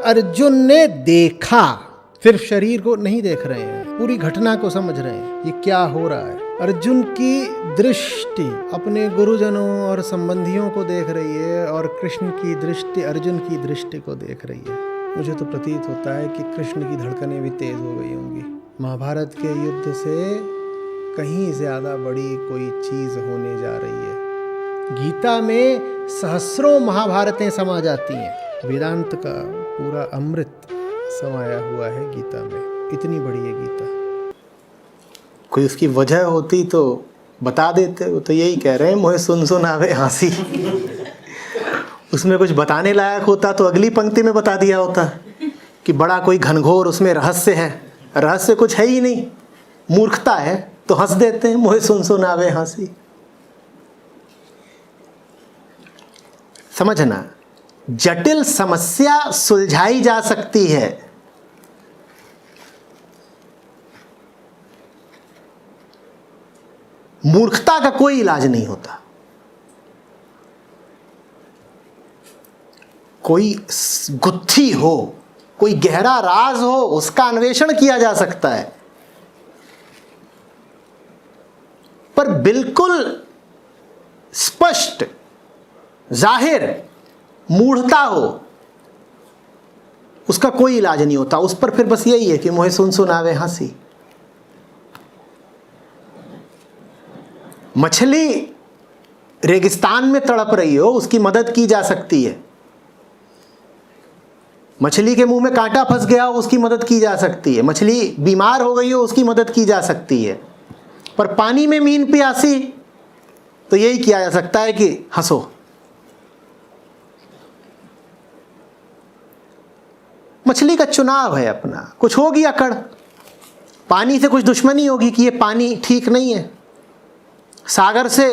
अर्जुन ने देखा, सिर्फ शरीर को नहीं देख रहे हैं, पूरी घटना को समझ रहे हैं, ये क्या हो रहा है। अर्जुन की दृष्टि अपने गुरुजनों और संबंधियों को देख रही है और कृष्ण की दृष्टि अर्जुन की दृष्टि को देख रही है। मुझे तो प्रतीत होता है कि कृष्ण की धड़कनें भी तेज हो गई होंगी। महाभारत के युद्ध से कहीं ज्यादा बड़ी कोई चीज होने जा रही है। गीता में सहस्रों महाभारतें समा जाती हैं। वेदांत का पूरा अमृत समाया हुआ है गीता में। इतनी बड़ी है गीता। कोई उसकी वजह होती तो बता देते। वो तो यही कह रहे हैं, मोहे सुन सुन आवे हंसी। उसमें कुछ बताने लायक होता तो अगली पंक्ति में बता दिया होता कि बड़ा कोई घनघोर उसमें रहस्य है। रहस्य कुछ है ही नहीं, मूर्खता है, तो हंस देते हैं, मोहे सुन सुन आवे हंसी। समझना, जटिल समस्या सुलझाई जा सकती है। मूर्खता का कोई इलाज नहीं होता। कोई गुत्थी हो, कोई गहरा राज हो, उसका अन्वेषण किया जा सकता है, पर बिल्कुल स्पष्ट जाहिर मूढ़ता हो, उसका कोई इलाज नहीं होता। उस पर फिर बस यही है कि मोहे सुन सुन आवे हंसी। मछली रेगिस्तान में तड़प रही हो, उसकी मदद की जा सकती है। मछली के मुंह में कांटा फंस गया हो, उसकी मदद की जा सकती है। मछली बीमार हो गई हो, उसकी मदद की जा सकती है। पर पानी में मीन प्यासी, तो यही किया जा सकता है कि हंसो। मछली का चुनाव है अपना, कुछ होगी अकड़, पानी से कुछ दुश्मनी होगी कि ये पानी ठीक नहीं है, सागर से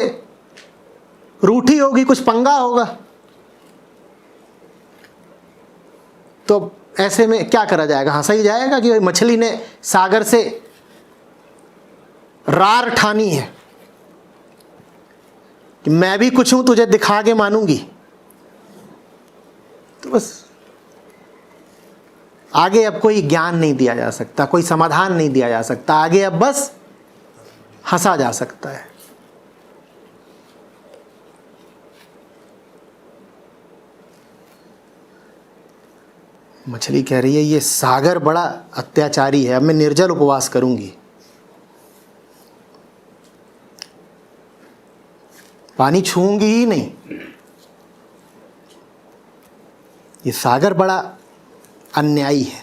रूठी होगी, कुछ पंगा होगा। तो ऐसे में क्या करा जाएगा? हंसा ही जाएगा कि मछली ने सागर से रार ठानी है कि मैं भी कुछ हूं, तुझे दिखा के मानूंगी। तो बस आगे अब कोई ज्ञान नहीं दिया जा सकता, कोई समाधान नहीं दिया जा सकता। आगे अब बस हंसा जा सकता है। मछली कह रही है ये सागर बड़ा अत्याचारी है, अब मैं निर्जल उपवास करूंगी। पानी छूंगी ही नहीं। ये सागर बड़ा अन्यायी है।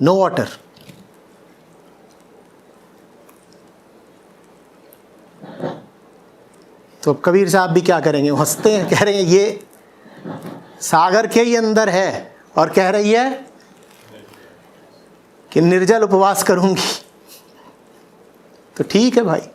No water. तो अब कबीर साहब भी क्या करेंगे? वो हंसते हैं, कह रहे हैं ये सागर के ही अंदर है और कह रही है कि निर्जल उपवास करूंगी। तो ठीक है भाई,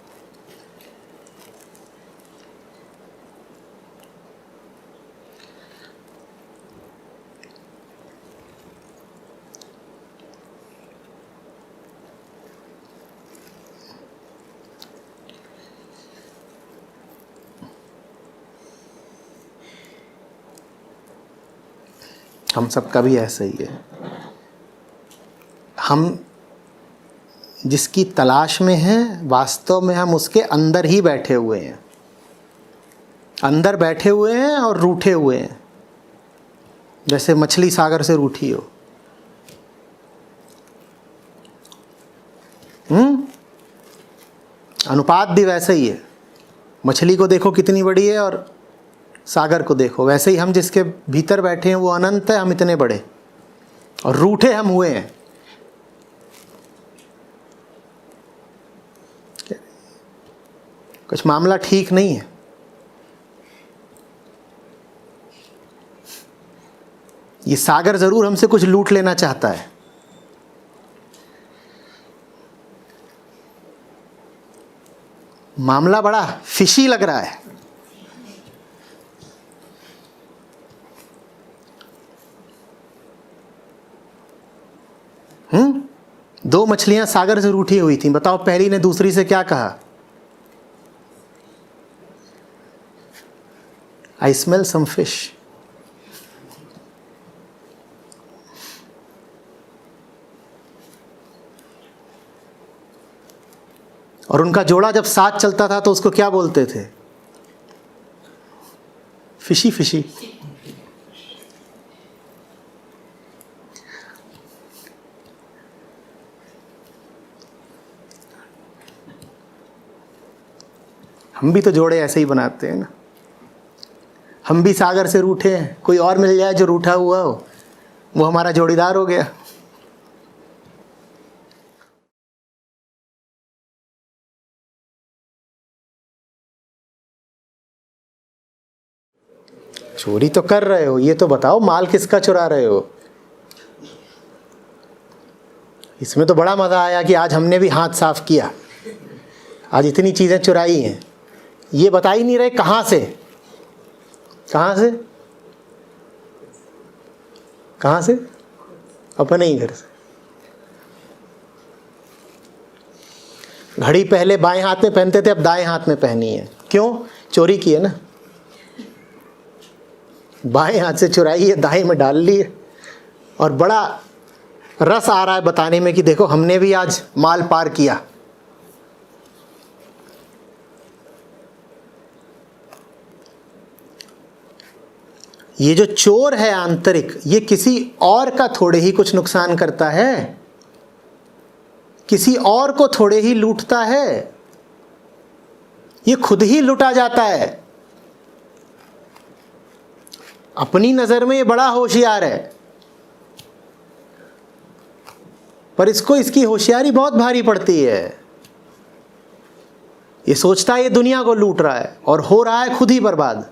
हम सबका भी ऐसा ही है। हम जिसकी तलाश में हैं, वास्तव में हम उसके अंदर ही बैठे हुए हैं। अंदर बैठे हुए हैं और रूठे हुए हैं, जैसे मछली सागर से रूठी हो। अनुपात भी वैसे ही है। मछली को देखो कितनी बड़ी है और सागर को देखो, वैसे ही हम जिसके भीतर बैठे हैं वो अनंत है, हम इतने बड़े, और रूठे हम हुए हैं। कुछ मामला ठीक नहीं है। ये सागर जरूर हमसे कुछ लूट लेना चाहता है। मामला बड़ा फिशी लग रहा है। दो मछलियां सागर से रूठी हुई थीं। बताओ पहली ने दूसरी से क्या कहा? I smell some fish. और उनका जोड़ा जब साथ चलता था तो उसको क्या बोलते थे? Fishy fishy. हम भी तो जोड़े ऐसे ही बनाते हैं ना। हम भी सागर से रूठे हैं, कोई और मिल जाए जो रूठा हुआ हो, वो हमारा जोड़ीदार हो गया। चोरी तो कर रहे हो, ये तो बताओ माल किसका चुरा रहे हो? इसमें तो बड़ा मज़ा आया कि आज हमने भी हाथ साफ किया, आज इतनी चीज़ें चुराई हैं। ये बता ही नहीं रहे कहाँ से, कहाँ से, कहाँ से? अपने ही घर से। घड़ी पहले बाएं हाथ में पहनते थे, अब दाएं हाथ में पहनी है। क्यों? चोरी की है ना। बाएं हाथ से चुराई है, दाएं में डाल ली है। और बड़ा रस आ रहा है बताने में कि देखो हमने भी आज माल पार किया। ये जो चोर है आंतरिक, ये किसी और का थोड़े ही कुछ नुकसान करता है, किसी और को थोड़े ही लूटता है, ये खुद ही लुटा जाता है। अपनी नजर में ये बड़ा होशियार है, पर इसको इसकी होशियारी बहुत भारी पड़ती है। ये सोचता है ये दुनिया को लूट रहा है और हो रहा है खुद ही बर्बाद।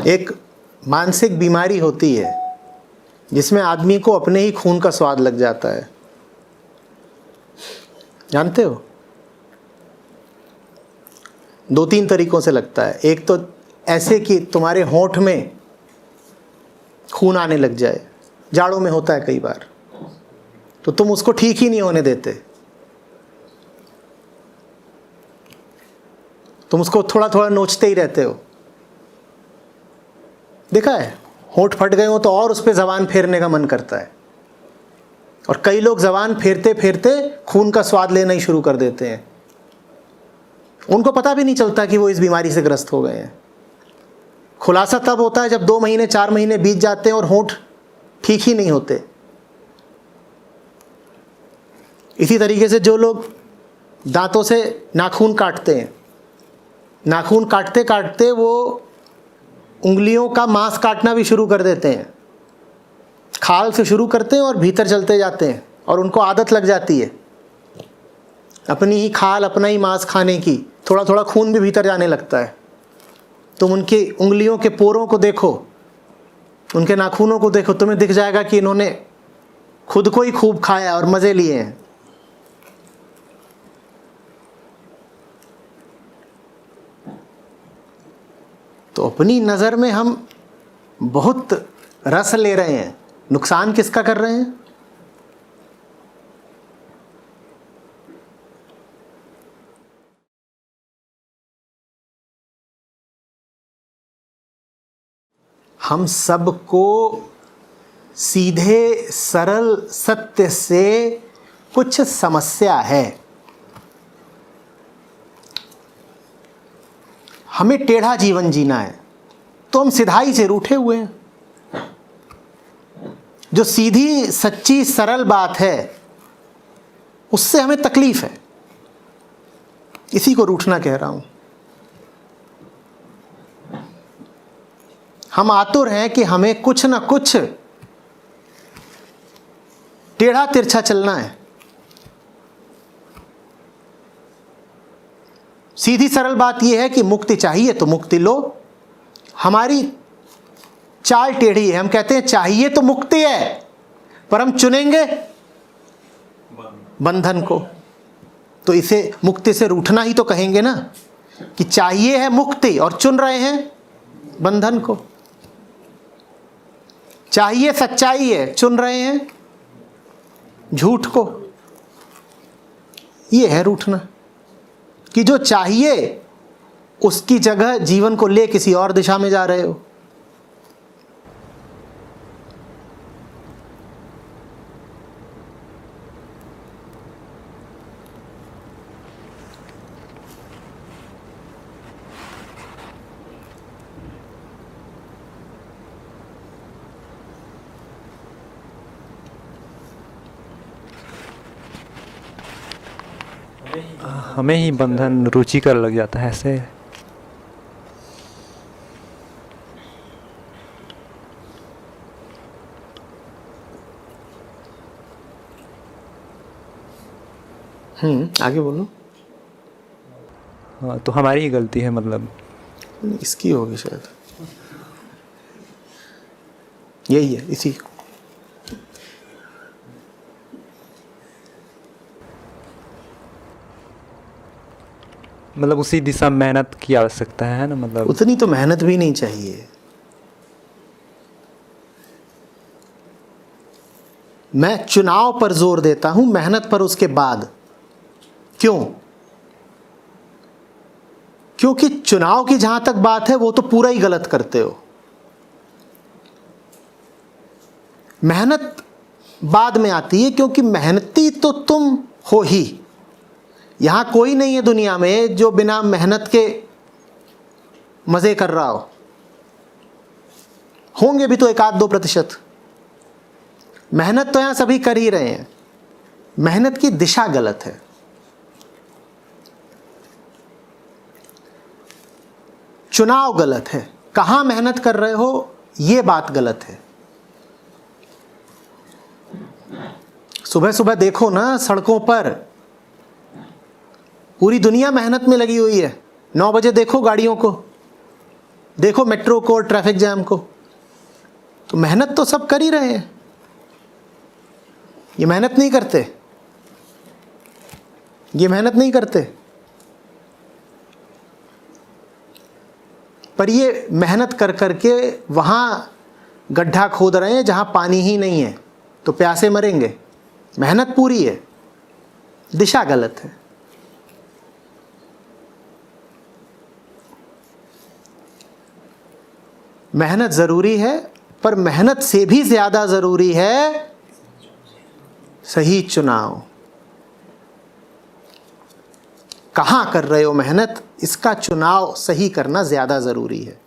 एक मानसिक बीमारी होती है जिसमें आदमी को अपने ही खून का स्वाद लग जाता है। जानते हो? 2-3 तरीकों से लगता है। एक तो ऐसे कि तुम्हारे होंठ में खून आने लग जाए, जाड़ों में होता है कई बार, तो तुम उसको ठीक ही नहीं होने देते, तुम उसको थोड़ा थोड़ा नोचते ही रहते हो। देखा है? होंठ फट गए हो तो और उस पर ज़बान फेरने का मन करता है। और कई लोग ज़बान फेरते फेरते खून का स्वाद लेना ही शुरू कर देते हैं। उनको पता भी नहीं चलता कि वो इस बीमारी से ग्रस्त हो गए हैं। खुलासा तब होता है जब 2 महीने 4 महीने बीत जाते हैं और होंठ ठीक ही नहीं होते। इसी तरीके से जो लोग दांतों से नाखून काटते हैं, नाखून काटते काटते वो उंगलियों का मांस काटना भी शुरू कर देते हैं। खाल से शुरू करते हैं और भीतर चलते जाते हैं, और उनको आदत लग जाती है अपनी ही खाल, अपना ही मांस खाने की। थोड़ा थोड़ा खून भी भीतर जाने लगता है। तुम उनकी उंगलियों के पोरों को देखो, उनके नाखूनों को देखो, तुम्हें दिख जाएगा कि इन्होंने खुद को ही खूब खाया और मज़े लिए हैं। तो अपनी नज़र में हम बहुत रस ले रहे हैं, नुकसान किसका कर रहे हैं? हम सबको सीधे सरल सत्य से कुछ समस्या है। हमें टेढ़ा जीवन जीना है तो हम सिधाई से रूठे हुए हैं। जो सीधी सच्ची सरल बात है उससे हमें तकलीफ है, इसी को रूठना कह रहा हूं। हम आतुर हैं कि हमें कुछ ना कुछ टेढ़ा तिरछा चलना है। सीधी सरल बात यह है कि मुक्ति चाहिए तो मुक्ति लो। हमारी चाल टेढ़ी है, हम कहते हैं चाहिए तो मुक्ति है, पर हम चुनेंगे बंधन को। तो इसे मुक्ति से रूठना ही तो कहेंगे ना, कि चाहिए है मुक्ति और चुन रहे हैं बंधन को। चाहिए सच्चाई है, चुन रहे हैं झूठ को। ये है रूठना, कि जो चाहिए उसकी जगह जीवन को ले किसी और दिशा में जा रहे हो। हमें ही बंधन रुचिकर लग जाता है ऐसे। आगे बोलो। हाँ, तो हमारी ही गलती है, मतलब इसकी होगी शायद, यही है इसी। मतलब उसी दिशा में मेहनत की आवश्यकता है ना, मतलब उतनी तो मेहनत भी नहीं चाहिए। मैं चुनाव पर जोर देता हूं, मेहनत पर उसके बाद। क्यों? क्योंकि चुनाव की जहां तक बात है वो तो पूरा ही गलत करते हो। मेहनत बाद में आती है, क्योंकि मेहनती तो तुम हो ही। यहां कोई नहीं है दुनिया में जो बिना मेहनत के मजे कर रहा हो। होंगे भी तो 1-2%। मेहनत तो यहां सभी कर ही रहे हैं, मेहनत की दिशा गलत है। चुनाव गलत है, कहां मेहनत कर रहे हो यह बात गलत है। सुबह सुबह देखो ना सड़कों पर पूरी दुनिया मेहनत में लगी हुई है। 9 बजे देखो गाड़ियों को, देखो मेट्रो को, ट्रैफिक जैम को। तो मेहनत तो सब कर ही रहे हैं, ये मेहनत नहीं करते, ये मेहनत नहीं करते। पर ये मेहनत कर करके वहां गड्ढा खोद रहे हैं जहां पानी ही नहीं है, तो प्यासे मरेंगे। मेहनत पूरी है, दिशा गलत है। मेहनत जरूरी है, पर मेहनत से भी ज्यादा जरूरी है सही चुनाव। कहां कर रहे हो मेहनत, इसका चुनाव सही करना ज्यादा जरूरी है।